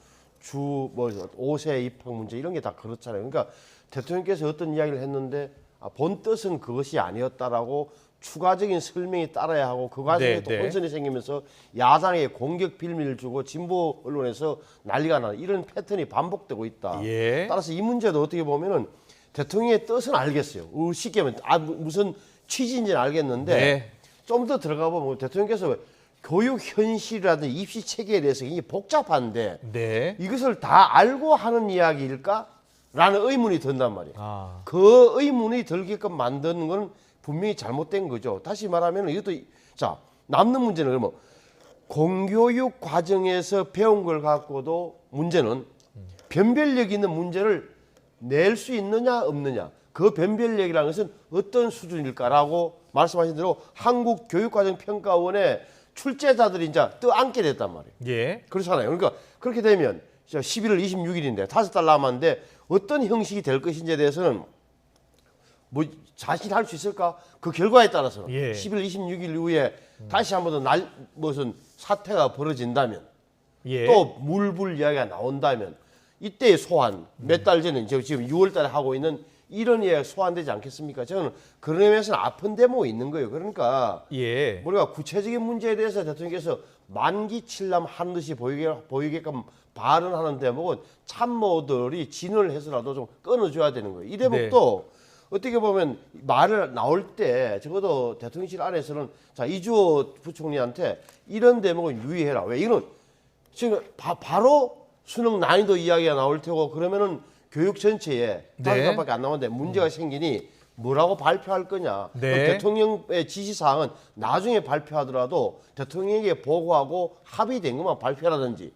뭐 5세 입학 문제 이런 게 다 그렇잖아요. 그러니까 대통령께서 어떤 이야기를 했는데 본 뜻은 그것이 아니었다라고 추가적인 설명이 따라야 하고 그 과정에 또 혼선이 생기면서 야당에 공격 빌미를 주고 진보 언론에서 난리가 나는 이런 패턴이 반복되고 있다. 따라서 이 문제도 어떻게 보면은 대통령의 뜻은 알겠어요. 쉽게 하면 무슨 취지인지는 알겠는데 좀 더 들어가 보면 대통령께서 교육 현실이라든지 입시 체계에 대해서 굉장히 복잡한데 이것을 다 알고 하는 이야기일까? 라는 의문이 든단 말이에요. 그 의문이 들게끔 만드는 건 분명히 잘못된 거죠. 다시 말하면 이것도 자 남는 문제는 그러면 공교육 과정에서 배운 걸 갖고도 문제는 변별력 있는 문제를 낼 수 있느냐 없느냐. 그 변별력이라는 것은 어떤 수준일까라고 말씀하신 대로 한국교육과정평가원의 출제자들이 이제 떠안게 됐단 말이에요. 그렇잖아요. 그러니까 그렇게 되면 11월 26일인데 5달 남았는데 어떤 형식이 될 것인지에 대해서는 뭐 자신할 수 있을까? 그 결과에 따라서는 11월 26일 이후에 다시 한 번 더 무슨 사태가 벌어진다면 또 물불 이야기가 나온다면 이때의 소환 몇 달 전에 지금 6월 달에 하고 있는 이런 이야기가 소환되지 않겠습니까? 저는 그런 의미에서는 아픈 대목이 있는 거예요. 그러니까 우리가 구체적인 문제에 대해서 대통령께서 만기칠람 하는 듯이 보이게끔 발언하는 대목은 참모들이 진언을 해서라도 좀 끊어줘야 되는 거예요. 이 대목도 어떻게 보면 말을 나올 때 적어도 대통령실 안에서는 자 이주호 부총리한테 이런 대목은 유의해라. 왜 이런 지금 바로 수능 난이도 이야기가 나올 테고 그러면은 교육 전체에 5달밖에 안 남았는데 문제가 생기니 뭐라고 발표할 거냐. 대통령의 지시사항은 나중에 발표하더라도 대통령에게 보고하고 합의된 것만 발표하라든지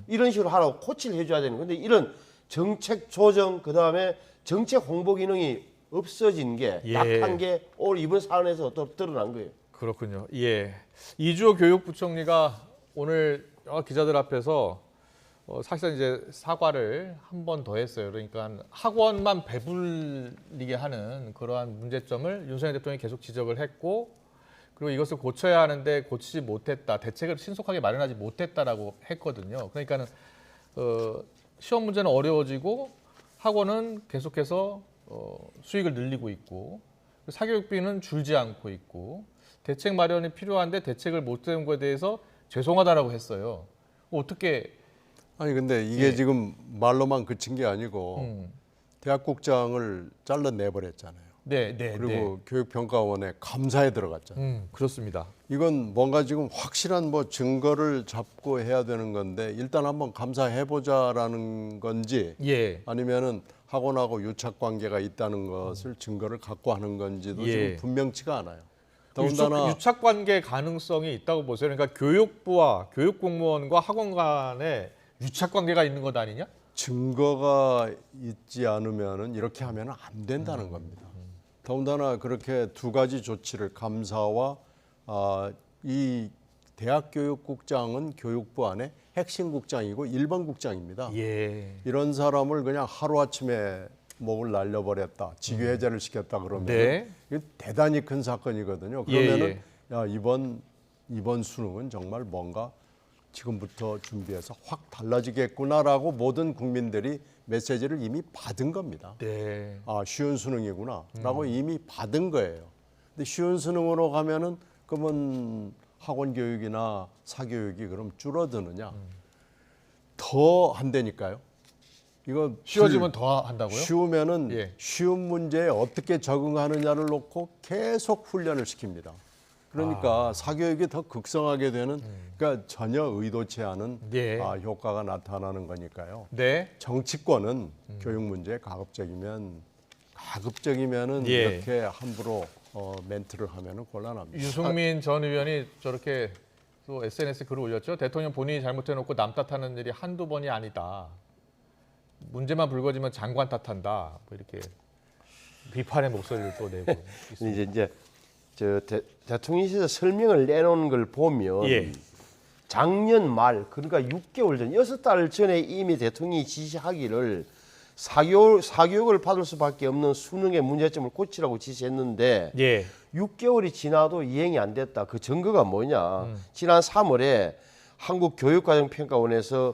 이런 식으로 하라고 코치를 해줘야 되는 건데 이런 정책 조정 그다음에 정책 홍보 기능이 없어진 게 약한 게 오늘 이번 사안에서 또 드러난 거예요. 그렇군요. 이주호 교육부총리가 오늘 기자들 앞에서 사실상 이제 사과를 한 번 더 했어요. 그러니까 학원만 배불리게 하는 그러한 문제점을 윤석열 대통령이 계속 지적을 했고 그리고 이것을 고쳐야 하는데 고치지 못했다. 대책을 신속하게 마련하지 못했다라고 했거든요. 그러니까는 시험 문제는 어려워지고 학원은 계속해서 수익을 늘리고 있고 사교육비는 줄지 않고 있고 대책 마련이 필요한데 대책을 못 세운 것에 대해서 죄송하다라고 했어요. 어떻게? 아니 근데 이게 예. 지금 말로만 그친 게 아니고 대학국장을 잘라내버렸잖아요. 네. 그리고 교육평가원에 감사에 들어갔잖아요. 그렇습니다. 이건 뭔가 지금 확실한 뭐 증거를 잡고 해야 되는 건데 일단 한번 감사해보자라는 건지 예. 아니면은 학원하고 유착 관계가 있다는 것을 증거를 갖고 하는 건지도 예. 지금 분명치가 않아요. 더군다나 유착 관계 가능성이 있다고 보세요. 그러니까 교육부와 교육공무원과 학원 간에 유착 관계가 있는 것 아니냐? 증거가 있지 않으면은 이렇게 하면은 안 된다는 겁니다. 더군다나 그렇게 두 가지 조치를 감사와 이 대학교육국장은 교육부 안에 핵심 국장이고 1번 국장입니다. 예. 이런 사람을 그냥 하루아침에 목을 날려버렸다, 직위해제를 시켰다 그러면 네. 이게 대단히 큰 사건이거든요. 그러면은 야 이번 수능은 정말 뭔가 지금부터 준비해서 확 달라지겠구나라고 모든 국민들이 메시지를 이미 받은 겁니다. 네. 아, 쉬운 수능이구나라고 이미 받은 거예요. 근데 쉬운 수능으로 가면은 그러면 학원 교육이나 사교육이 그럼 줄어드느냐? 더 한다니까요. 이거 쉬워지면 더 한다고요? 쉬우면은 쉬운 문제에 어떻게 적응하느냐를 놓고 계속 훈련을 시킵니다. 그러니까 사교육이 더 극성하게 되는 그러니까 전혀 의도치 않은 효과가 나타나는 거니까요. 네. 정치권은 교육 문제에 가급적이면은 이렇게 함부로 멘트를 하면은 곤란합니다. 유승민 전 의원이 저렇게 또 SNS에 글을 올렸죠. 대통령 본인이 잘못해놓고 남 탓하는 일이 한두 번이 아니다. 문제만 불거지면 장관 탓한다. 뭐 이렇게 비판의 목소리를 또 내고 있습니다. 이제 대통령실에서 설명을 내놓은 걸 보면 작년 말 그러니까 6개월 전 6달 전에 이미 대통령이 지시하기를 사교육을 받을 수밖에 없는 수능의 문제점을 고치라고 지시했는데 6개월이 지나도 이행이 안 됐다. 그 증거가 뭐냐. 지난 3월에 한국교육과정평가원에서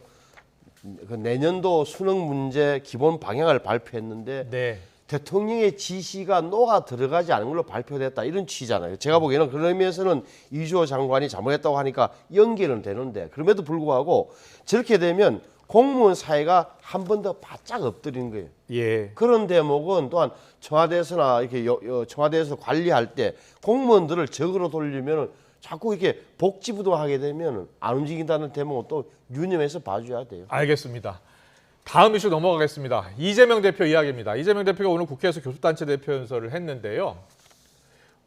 그 내년도 수능 문제 기본 방향을 발표했는데 대통령의 지시가 녹아 들어가지 않은 걸로 발표됐다 이런 취지잖아요. 제가 보기에는 그러면서는 이주호 장관이 잘못했다고 하니까 연결은 되는데 그럼에도 불구하고 저렇게 되면 공무원 사회가 한 번 더 바짝 엎드리는 거예요. 그런 대목은 또한 청와대에서나 이렇게 청와대에서 관리할 때 공무원들을 적으로 돌리면 자꾸 이렇게 복지부동하게 되면 안 움직인다는 대목은 또 유념해서 봐줘야 돼요. 알겠습니다. 다음 이슈 넘어가겠습니다. 이재명 대표 이야기입니다. 이재명 대표가 오늘 국회에서 교수단체 대표 연설을 했는데요.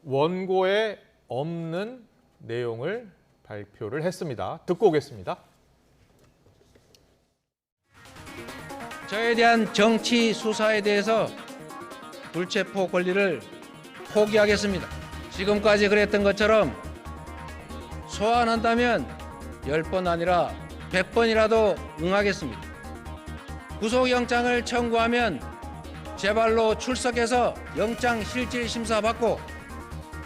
원고에 없는 내용을 발표를 했습니다. 듣고 오겠습니다. 저에 대한 정치 수사에 대해서 불체포 권리를 포기하겠습니다. 지금까지 그랬던 것처럼 소환한다면 10번 아니라 100번이라도 응하겠습니다. 구속영장을 청구하면 제 발로 출석해서 영장 실질 심사 받고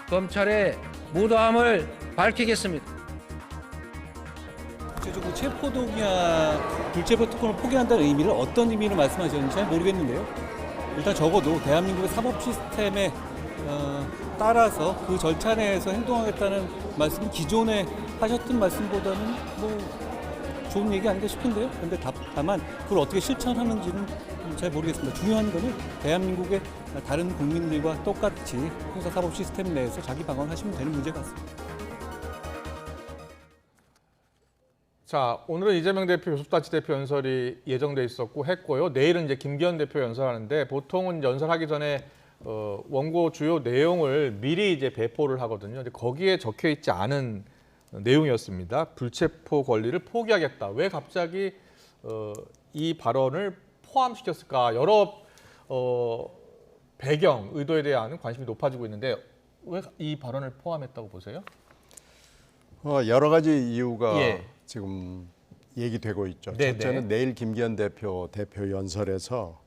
검찰의 무도함을 밝히겠습니다. 구체적으로 체포동의안, 불체포 특권을 포기한다는 의미를 어떤 의미로 말씀하셨는지 잘 모르겠는데요. 일단 적어도 대한민국의 사법 시스템에 따라서 그 절차 내에서 행동하겠다는 말씀은 기존에 하셨던 말씀보다는 뭐 좋은 얘기 아닌가 싶은데요. 그런데 다만 그걸 어떻게 실천하는지는 잘 모르겠습니다. 중요한 거는 대한민국의 다른 국민들과 똑같이 형사사법 시스템 내에서 자기 방어를 하시면 되는 문제 같습니다. 자, 오늘은 이재명 대표 교섭단체 대표 연설이 예정돼 있었고 했고요. 내일은 이제 김기현 대표 연설하는데 보통은 연설하기 전에 원고 주요 내용을 미리 이제 배포를 하거든요. 근데 거기에 적혀 있지 않은 내용이었습니다. 불체포 권리를 포기하겠다. 왜 갑자기 이 발언을 포함시켰을까? 여러 배경, 의도에 대한 관심이 높아지고 있는데 왜 이 발언을 포함했다고 보세요? 여러 가지 이유가 지금 얘기되고 있죠. 첫째는 내일 김기현 대표 연설에서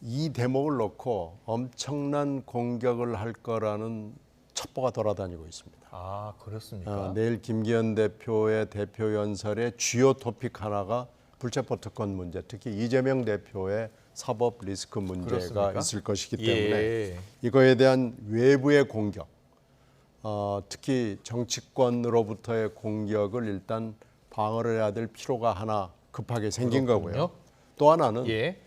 이 대목을 놓고 엄청난 공격을 할 거라는 첩보가 돌아다니고 있습니다. 아, 그렇습니까? 내일 김기현 대표의 대표 연설의 주요 토픽 하나가 불체포 특권 문제, 특히 이재명 대표의 사법 리스크 문제가 그렇습니까? 있을 것이기 때문에 예. 이거에 대한 외부의 공격, 특히 정치권으로부터의 공격을 일단 방어를 해야 될 필요가 하나 급하게 생긴 그렇군요. 거고요. 또 하나는 예.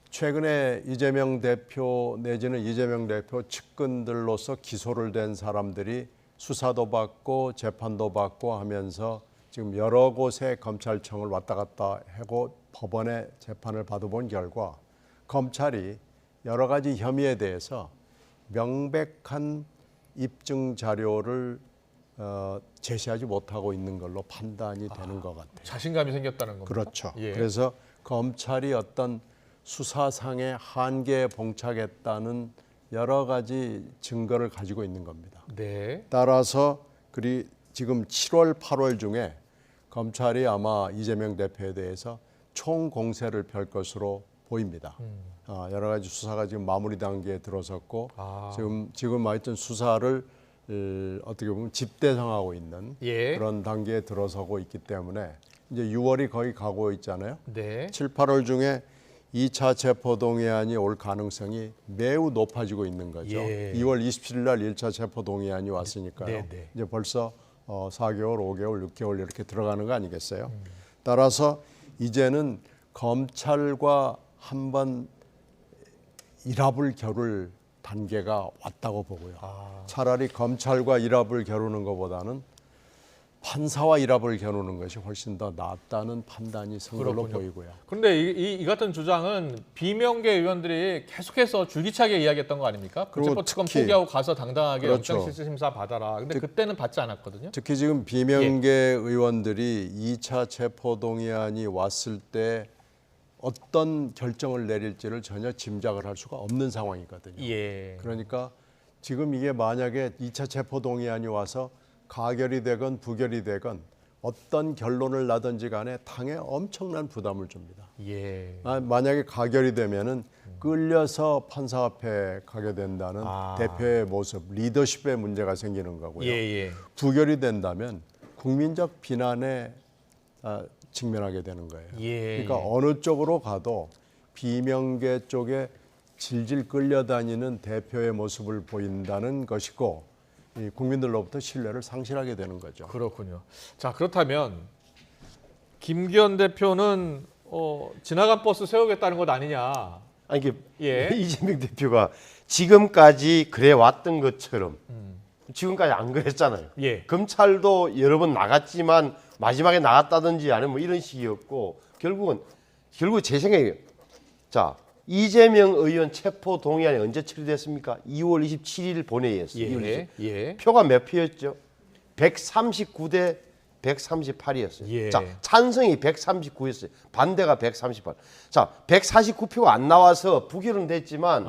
최근에 이재명 대표 내지는 이재명 대표 측근들로서 기소를 된 사람들이 수사도 받고 재판도 받고 하면서 지금 여러 곳에 검찰청을 왔다 갔다 하고 법원에 재판을 받아본 결과 검찰이 여러 가지 혐의에 대해서 명백한 입증 자료를 제시하지 못하고 있는 걸로 판단이 되는 것 같아요. 자신감이 생겼다는 겁니다. 그렇죠. 예. 그래서 검찰이 어떤 수사상의 한계에 봉착했다는 여러 가지 증거를 가지고 있는 겁니다. 네. 따라서 지금 7월, 8월 중에 검찰이 아마 이재명 대표에 대해서 총공세를 펼 것으로 보입니다. 여러 가지 수사가 지금 마무리 단계에 들어섰고 지금 하여튼 수사를 어떻게 보면 집대성하고 있는 예. 그런 단계에 들어서고 있기 때문에 이제 6월이 거의 가고 있잖아요. 네. 7, 8월 중에 2차 체포동의안이 올 가능성이 매우 높아지고 있는 거죠. 예. 2월 27일 날 1차 체포동의안이 왔으니까요. 네, 네. 이제 벌써 4개월, 5개월, 6개월 이렇게 들어가는 거 아니겠어요? 따라서 이제는 검찰과 한번 일합을 겨룰 단계가 왔다고 보고요. 차라리 검찰과 일합을 겨루는 것보다는 판사와 일합을 겨루는 것이 훨씬 더 낫다는 판단이 선 걸로 그렇군요. 보이고요. 그런데 이 같은 주장은 비명계 의원들이 계속해서 줄기차게 이야기했던 거 아닙니까? 불체포 특권 포기하고 가서 당당하게 그렇죠. 영장실질심사 받아라. 근데 그때는 받지 않았거든요. 특히 지금 비명계 의원들이 2차 체포동의안이 왔을 때 어떤 결정을 내릴지를 전혀 짐작을 할 수가 없는 상황이거든요. 예. 그러니까 지금 이게 만약에 2차 체포동의안이 와서 가결이 되건 부결이 되건 어떤 결론을 나든지 간에 당에 엄청난 부담을 줍니다. 예. 만약에 가결이 되면은 끌려서 판사 앞에 가게 된다는 대표의 모습, 리더십에 문제가 생기는 거고요. 예. 부결이 된다면 국민적 비난에 직면하게 되는 거예요. 예. 그러니까 어느 쪽으로 가도 비명계 쪽에 질질 끌려다니는 대표의 모습을 보인다는 것이고 이 국민들로부터 신뢰를 상실하게 되는 거죠. 그렇군요. 자, 그렇다면 김기현 대표는 지나간 버스 세우겠다는 것 아니냐? 아니 이게 예. 이재명 대표가 지금까지 그래 왔던 것처럼 지금까지 안 그랬잖아요. 예. 검찰도 여러 번 나갔지만 마지막에 나갔다든지 아니면 뭐 이런 식이었고 결국 제 생각에 자 이재명 의원 체포 동의안이 언제 처리됐습니까? 2월 27일 본회의였어요. 예. 예. 표가 몇 표였죠? 139대 138이었어요. 예. 자, 찬성이 139였어요. 반대가 138. 자, 149표가 안 나와서 부결은 됐지만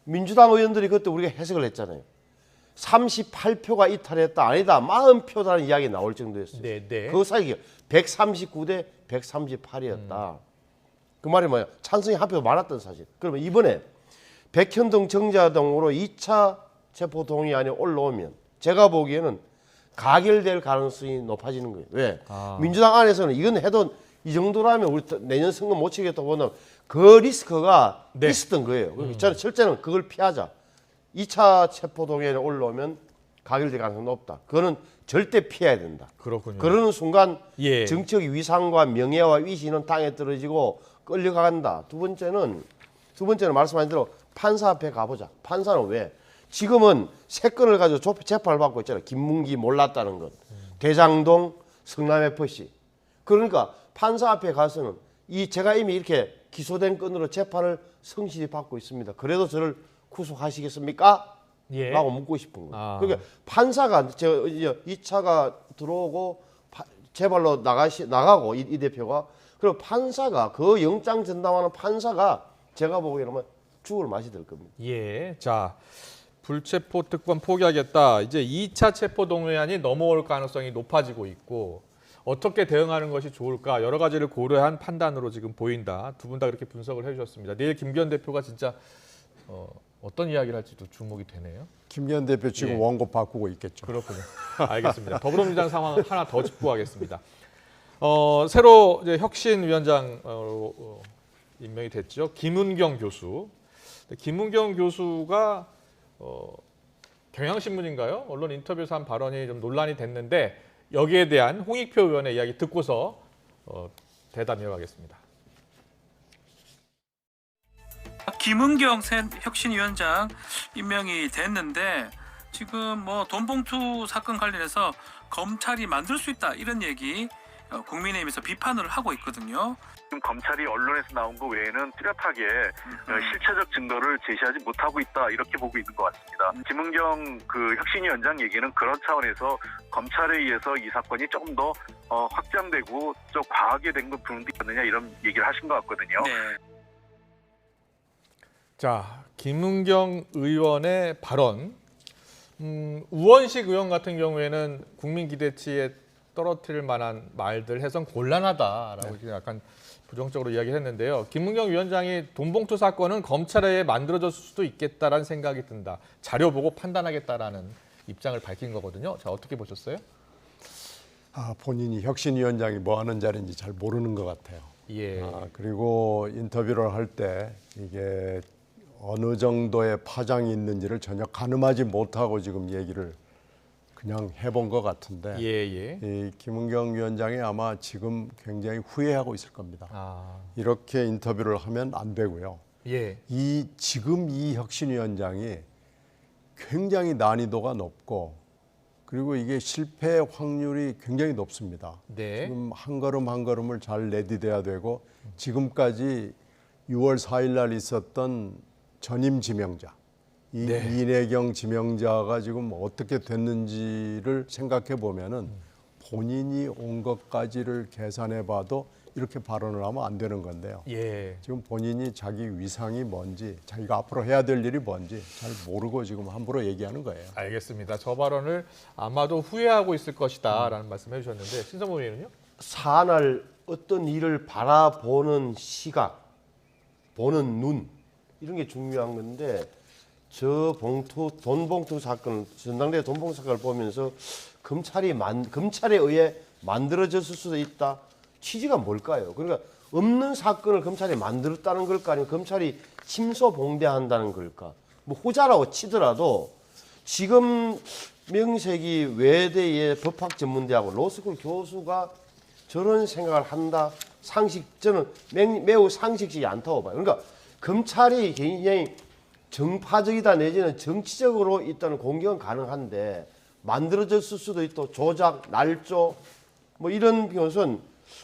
민주당 의원들이 그때 우리가 해석을 했잖아요. 38표가 이탈했다. 아니다. 40표라는 이야기 나올 정도였어요. 네. 그 사이에 139대 138이었다. 그 말이 뭐야? 찬성이 한 표 많았던 사실. 그러면 이번에 백현동 정자동으로 2차 체포동의안이 올라오면 제가 보기에는 가결될 가능성이 높아지는 거예요. 왜? 민주당 안에서는 이건 해도 이 정도라면 우리 내년 선거 못 치겠다 보면 그 리스크가 있었던 거예요. 저는 실제는 그걸 피하자. 2차 체포동의안이 올라오면 가결될 가능성이 높다. 그거는 절대 피해야 된다. 그렇군요. 그러는 순간 예. 정치적 위상과 명예와 위신은 땅에 떨어지고 끌려간다. 두 번째는 말씀하신 대로 판사 앞에 가보자. 판사는 왜? 지금은 세 건을 가지고 재판을 받고 있잖아요. 김문기 몰랐다는 것. 대장동, 성남FC. 그러니까 판사 앞에 가서는 제가 이미 이렇게 기소된 건으로 재판을 성실히 받고 있습니다. 그래도 저를 구속하시겠습니까? 예. 라고 묻고 싶은 거예요. 그러니까 판사가 2차가 들어오고 재발로 나가고 이 대표가 그리고 판사가 그 영장 전담하는 판사가 제가 보기에는 죽을 맛이 될 겁니다. 예. 자, 불체포 특권 포기하겠다. 이제 2차 체포동의안이 넘어올 가능성이 높아지고 있고 어떻게 대응하는 것이 좋을까 여러 가지를 고려한 판단으로 지금 보인다. 두 분 다 그렇게 분석을 해주셨습니다. 내일 김기현 대표가 진짜 어떤 이야기를 할지도 주목이 되네요. 김기현 대표 지금 원고 바꾸고 있겠죠. 그렇군요. 알겠습니다. 더불어민주당 상황 하나 더 짚고 가겠습니다. 새로 이제 혁신위원장으로 임명이 됐죠. 김은경 교수. 김은경 교수가 경향신문인가요? 언론 인터뷰에서 한 발언이 좀 논란이 됐는데 여기에 대한 홍익표 의원의 이야기 듣고서 대담 이어가겠습니다. 김은경 새 혁신위원장 임명이 됐는데 지금 뭐 돈봉투 사건 관련해서 검찰이 만들 수 있다 이런 얘기 국민의힘에서 비판을 하고 있거든요. 지금 검찰이 언론에서 나온 거 외에는 뚜렷하게 실체적 증거를 제시하지 못하고 있다 이렇게 보고 있는 것 같습니다. 김은경 그 혁신위원장 얘기는 그런 차원에서 검찰에 의해서 이 사건이 조금 더 확장되고 좀 과하게 된 부분도 있느냐 이런 얘기를 하신 것 같거든요. 네. 자, 김은경 의원의 발언. 우원식 의원 같은 경우에는 국민 기대치에 떨어뜨릴 만한 말들 해선 곤란하다라고 네. 약간 부정적으로 이야기했는데요. 김은경 위원장이 돈봉투 사건은 검찰에 의해 만들어졌을 수도 있겠다라는 생각이 든다. 자료 보고 판단하겠다라는 입장을 밝힌 거거든요. 자, 어떻게 보셨어요? 본인이 혁신위원장이 뭐 하는 자리인지 잘 모르는 것 같아요. 예. 그리고 인터뷰를 할 때 이게 어느 정도의 파장이 있는지를 전혀 가늠하지 못하고 지금 얘기를 그냥 해본 것 같은데 이 김은경 위원장이 아마 지금 굉장히 후회하고 있을 겁니다. 이렇게 인터뷰를 하면 안 되고요. 지금 이 혁신위원장이 굉장히 난이도가 높고 그리고 이게 실패 확률이 굉장히 높습니다. 지금 한 걸음 한 걸음을 잘 내디뎌야 되고 지금까지 6월 4일 날 있었던 전임 지명자, 이내경 지명자가 지금 어떻게 됐는지를 생각해 보면은 본인이 온 것까지를 계산해 봐도 이렇게 발언을 하면 안 되는 건데요. 지금 본인이 자기 위상이 뭔지, 자기가 앞으로 해야 될 일이 뭔지 잘 모르고 지금 함부로 얘기하는 거예요. 알겠습니다. 저 발언을 아마도 후회하고 있을 것이다라는 말씀해 주셨는데 신성모 의원은요? 사날 어떤 일을 바라보는 시각, 보는 눈 이런 게 중요한 건데 저 돈봉투 사건, 전당대 돈봉투 사건을 보면서 검찰에 의해 만들어졌을 수도 있다. 취지가 뭘까요? 그러니까 없는 사건을 검찰이 만들었다는 걸까 아니면 검찰이 침소봉대한다는 걸까? 뭐 호자라고 치더라도 지금 명색이 외대의 법학전문대하고 로스쿨 교수가 저런 생각을 한다. 저는 매우 상식적이 않다고 봐요. 그러니까 검찰이 굉장히 정파적이다 내지는 정치적으로 있다는 공격은 가능한데 만들어졌을 수도 있고 조작, 날조 뭐 이런 것은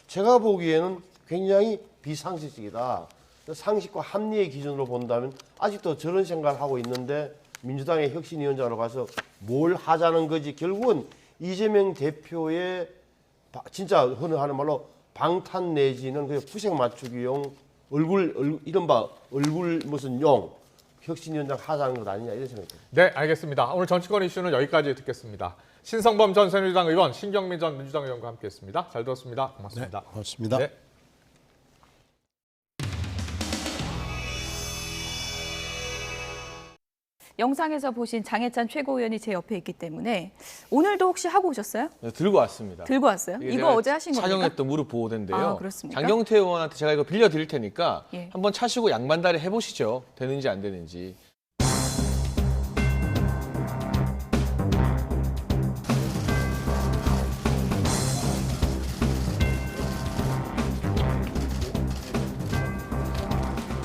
제가 보기에는 굉장히 비상식적이다. 상식과 합리의 기준으로 본다면 아직도 저런 생각을 하고 있는데 민주당의 혁신위원장으로 가서 뭘 하자는 거지 결국은 이재명 대표의 진짜 흔히 하는 말로 방탄 내지는 그 후색 맞추기용 이른바 얼굴 무슨 용 혁신위원장 하자는 것 아니냐 이런 생각이 듭니다. 네, 알겠습니다. 오늘 정치권 이슈는 여기까지 듣겠습니다. 신성범 전 새누리당 의원, 신경민 전 민주당 의원과 함께했습니다. 잘 들었습니다. 고맙습니다. 네, 고맙습니다. 네. 영상에서 보신 장해찬 최고위원이 제 옆에 있기 때문에 오늘도 혹시 하고 오셨어요? 네, 들고 왔습니다. 들고 왔어요? 이거 어제 하신 겁니까? 착용했던 무릎 보호대인데요. 아, 그렇습니까? 장경태 의원한테 제가 이거 빌려드릴 테니까 예. 한번 차시고 양반다리 해보시죠. 되는지 안 되는지.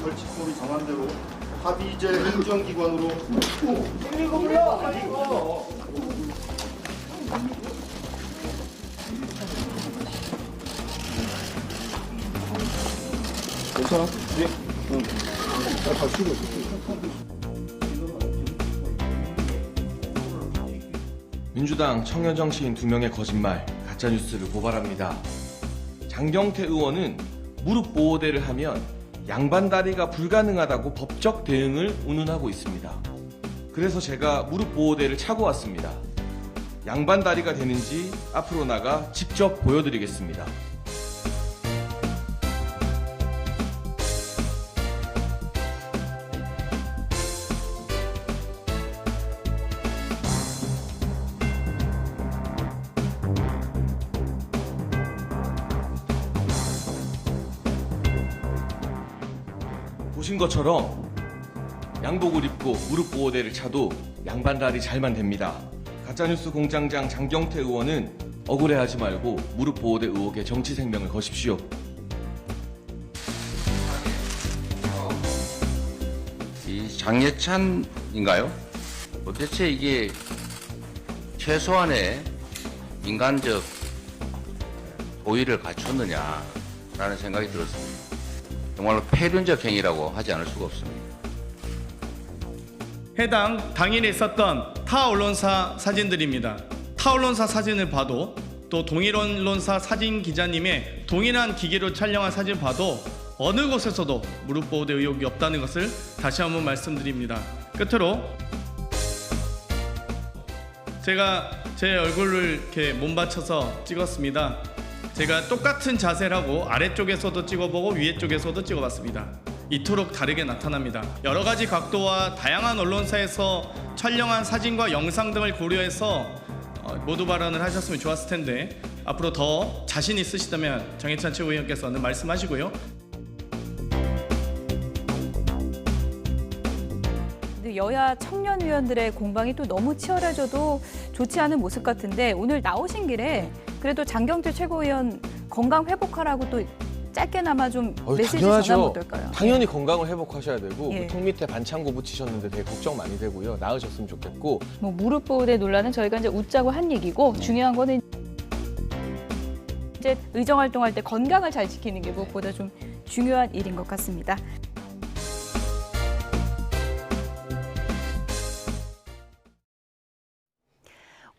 벌칙법이 정한 대로 합의제 행정기관으로 괜찮아? 네. 응. 잘 쉬고 있어. 민주당 청년정 시인 2명의 거짓말, 가짜뉴스를 고발합니다. 장경태 의원은 무릎 보호대를 하면 양반다리가 불가능하다고 법적 대응을 운운하고 있습니다. 그래서 제가 무릎 보호대를 차고 왔습니다. 양반다리가 되는지 앞으로 나가 직접 보여드리겠습니다. 보신 것처럼 양복을 입고 무릎 보호대를 차도 양반다리 잘만 됩니다. 가짜뉴스 공장장 장경태 의원은 억울해하지 말고 무릎 보호대 의혹에 정치 생명을 거십시오. 이 장예찬인가요? 도대체 이게 최소한의 인간적 도의를 갖췄느냐라는 생각이 들었습니다. 정말로 폐륜적 행위라고 하지 않을 수가 없습니다. 해당 당일에 있었던 타 언론사 사진들입니다. 타 언론사 사진을 봐도 또 동일 언론사 사진 기자님의 동일한 기기로 촬영한 사진 봐도 어느 곳에서도 무릎 보호대 의혹이 없다는 것을 다시 한번 말씀드립니다. 끝으로 제가 제 얼굴을 이렇게 몸받쳐서 찍었습니다. 제가 똑같은 자세를 하고 아래쪽에서도 찍어보고 위에 쪽에서도 찍어봤습니다. 이토록 다르게 나타납니다. 여러 가지 각도와 다양한 언론사에서 촬영한 사진과 영상 등을 고려해서 모두 발언을 하셨으면 좋았을 텐데 앞으로 더 자신 있으시다면 장해찬 최고위원께서는 말씀하시고요. 여야 청년 의원들의 공방이 또 너무 치열해져도 좋지 않은 모습 같은데 오늘 나오신 길에 그래도 장경태 최고위원 건강 회복하라고 또 짧게나마 좀 메시지 전하면 어떨까요? 당연히 건강을 회복하셔야 되고 예. 턱 밑에 반창고 붙이셨는데 되게 걱정 많이 되고요. 나으셨으면 좋겠고. 뭐 무릎 보호대 논란은 저희가 이제 웃자고 한 얘기고 중요한 거는 이제 의정 활동할 때 건강을 잘 지키는 게 무엇보다 좀 중요한 일인 것 같습니다.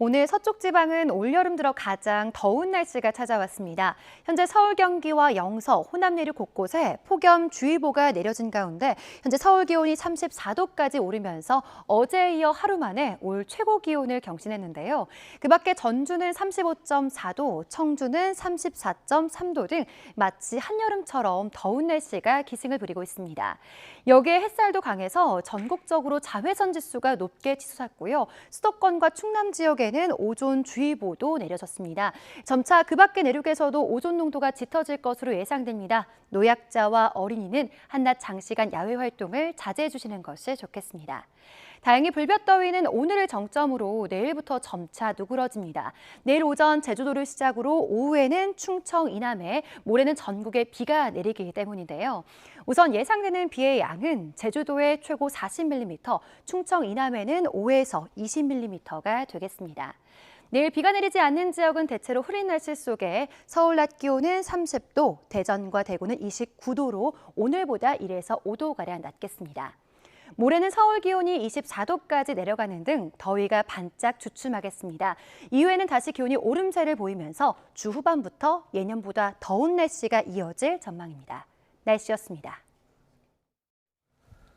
오늘 서쪽 지방은 올여름 들어 가장 더운 날씨가 찾아왔습니다. 현재 서울, 경기와 영서, 호남 내륙 곳곳에 폭염주의보가 내려진 가운데 현재 서울 기온이 34도까지 오르면서 어제에 이어 하루 만에 올 최고 기온을 경신했는데요. 그 밖에 전주는 35.4도, 청주는 34.3도 등 마치 한여름처럼 더운 날씨가 기승을 부리고 있습니다. 여기에 햇살도 강해서 전국적으로 자외선 지수가 높게 치솟았고요. 수도권과 충남 지역에는 오존주의보도 내려졌습니다. 점차 그 밖의 내륙에서도 오존 농도가 짙어질 것으로 예상됩니다. 노약자와 어린이는 한낮 장시간 야외 활동을 자제해 주시는 것이 좋겠습니다. 다행히 불볕더위는 오늘을 정점으로 내일부터 점차 누그러집니다. 내일 오전 제주도를 시작으로 오후에는 충청 이남에, 모레는 전국에 비가 내리기 때문인데요. 우선 예상되는 비의 양은 제주도에 최고 40mm, 충청 이남에는 5에서 20mm가 되겠습니다. 내일 비가 내리지 않는 지역은 대체로 흐린 날씨 속에 서울 낮 기온은 30도, 대전과 대구는 29도로 오늘보다 1에서 5도가량 낮겠습니다. 모레는 서울 기온이 24도까지 내려가는 등 더위가 반짝 주춤하겠습니다. 이후에는 다시 기온이 오름세를 보이면서 주 후반부터 예년보다 더운 날씨가 이어질 전망입니다. 날씨였습니다.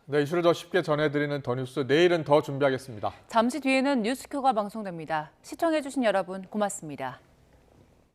네, 이슈를 더 쉽게 전해드리는 더 뉴스, 내일은 더 준비하겠습니다. 잠시 뒤에는 뉴스큐가 방송됩니다. 시청해주신 여러분 고맙습니다.